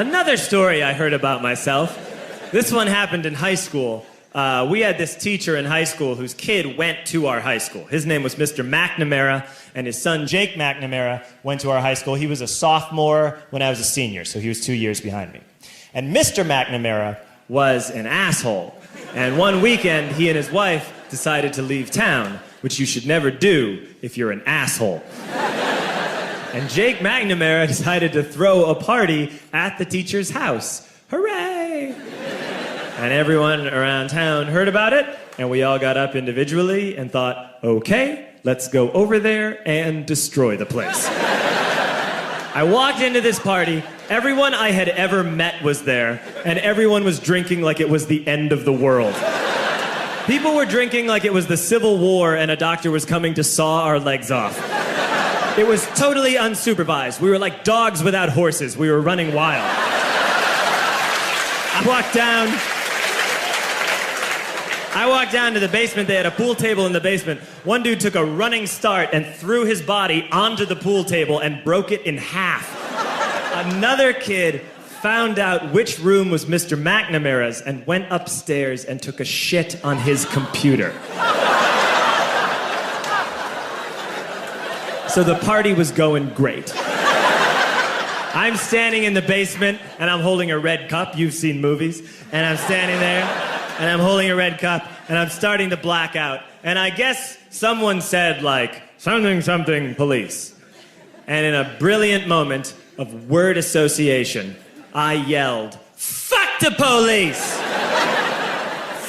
Another story I heard about myself. This one happened in high school. We had this teacher in high school whose kid went to our high school. His name was Mr. McNamara, and his son Jake McNamara went to our high school. He was a sophomore when I was a senior, so he was 2 years behind me. And Mr. McNamara was an asshole. And one weekend, he and his wife decided to leave town, which you should never do if you're an asshole. And Jake McNamara decided to throw a party at the teacher's house. Hooray! And everyone around town heard about it, and we all got up individually and thought, okay, let's go over there and destroy the place. I walked into this party, everyone I had ever met was there, and everyone was drinking like it was the end of the world. People were drinking like it was the Civil War and a doctor was coming to saw our legs off. It was totally unsupervised. We were like dogs without horses. We were running wild. I walked down to the basement. They had a pool table in the basement. One dude took a running start and threw his body onto the pool table and broke it in half. Another kid found out which room was Mr. McNamara's and went upstairs and took a shit on his computer. So the party was going great. I'm standing in the basement and I'm holding a red cup. You've seen movies. And I'm standing there and I'm holding a red cup and I'm starting to black out. And I guess someone said like, something, something, police. And in a brilliant moment of word association, I yelled, fuck the police!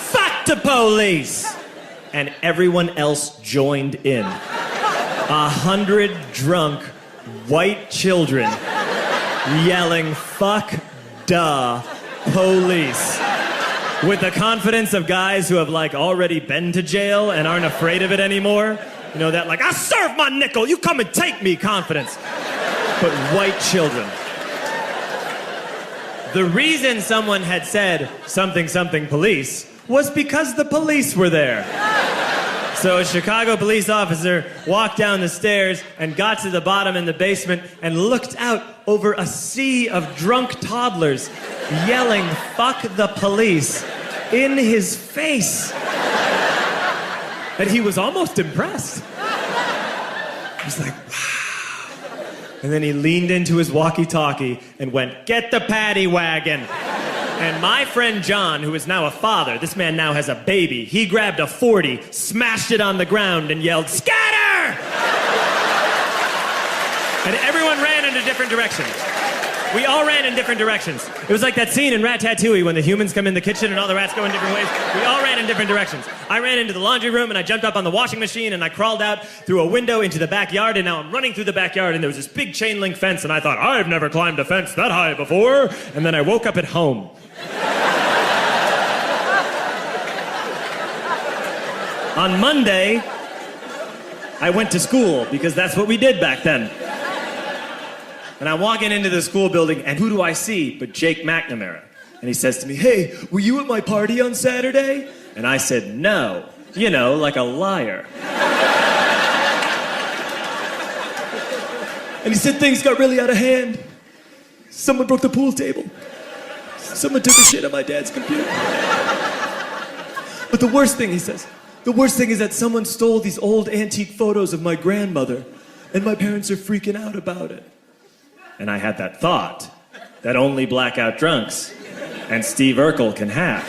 Fuck the police! And everyone else joined in. 100 drunk white children yelling, fuck the police. With the confidence of guys who have like already been to jail and aren't afraid of it anymore. You know, that like, I serve my nickel, you come and take me confidence. But white children. The reason someone had said something, something police was because the police were there. So a Chicago police officer walked down the stairs and got to the bottom in the basement and looked out over a sea of drunk toddlers yelling, fuck the police, in his face. And he was almost impressed. He was like, wow. And then he leaned into his walkie-talkie and went, get the paddy wagon. And my friend John, who is now a father, this man now has a baby, he grabbed a 40, smashed it on the ground, and yelled, scatter! And everyone ran in a different direction. We all ran in different directions. It was like that scene in Ratatouille when the humans come in the kitchen and all the rats go in different ways. We all ran in different directions. I ran into the laundry room and I jumped up on the washing machine and I crawled out through a window into the backyard, and now I'm running through the backyard and there was this big chain link fence and I thought, I've never climbed a fence that high before. And then I woke up at home. On Monday, I went to school because that's what we did back then. And I'm walking into the school building, and who do I see but Jake McNamara? And he says to me, hey, were you at my party on Saturday? And I said, no. You know, like a liar. And he said, things got really out of hand. Someone broke the pool table. Someone took a shit on my dad's computer. But the worst thing, he says, the worst thing is that someone stole these old antique photos of my grandmother, and my parents are freaking out about it. And I had that thought that only blackout drunks and Steve Urkel can have.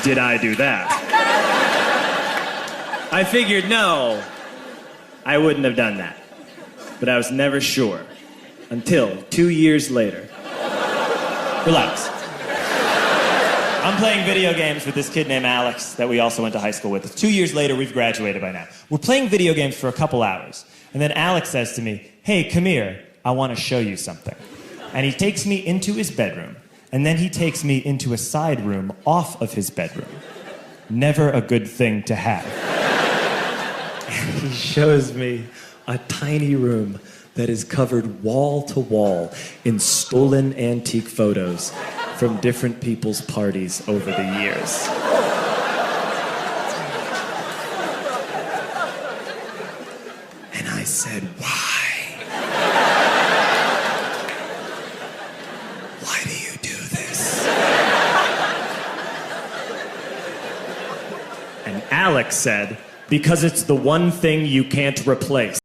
Did I do that? I figured, no, I wouldn't have done that. But I was never sure until 2 years later. Relax. I'm playing video games with this kid named Alex that we also went to high school with. 2 years later, we've graduated by now. We're playing video games for a couple hours. And then Alex says to me, hey, come here, I want to show you something. And he takes me into his bedroom. And then he takes me into a side room off of his bedroom. Never a good thing to have. And he shows me a tiny room that is covered wall to wall in stolen antique photos from different people's parties over the years. said, "Why? Why do you do this?" And Alex said, "Because it's the one thing you can't replace."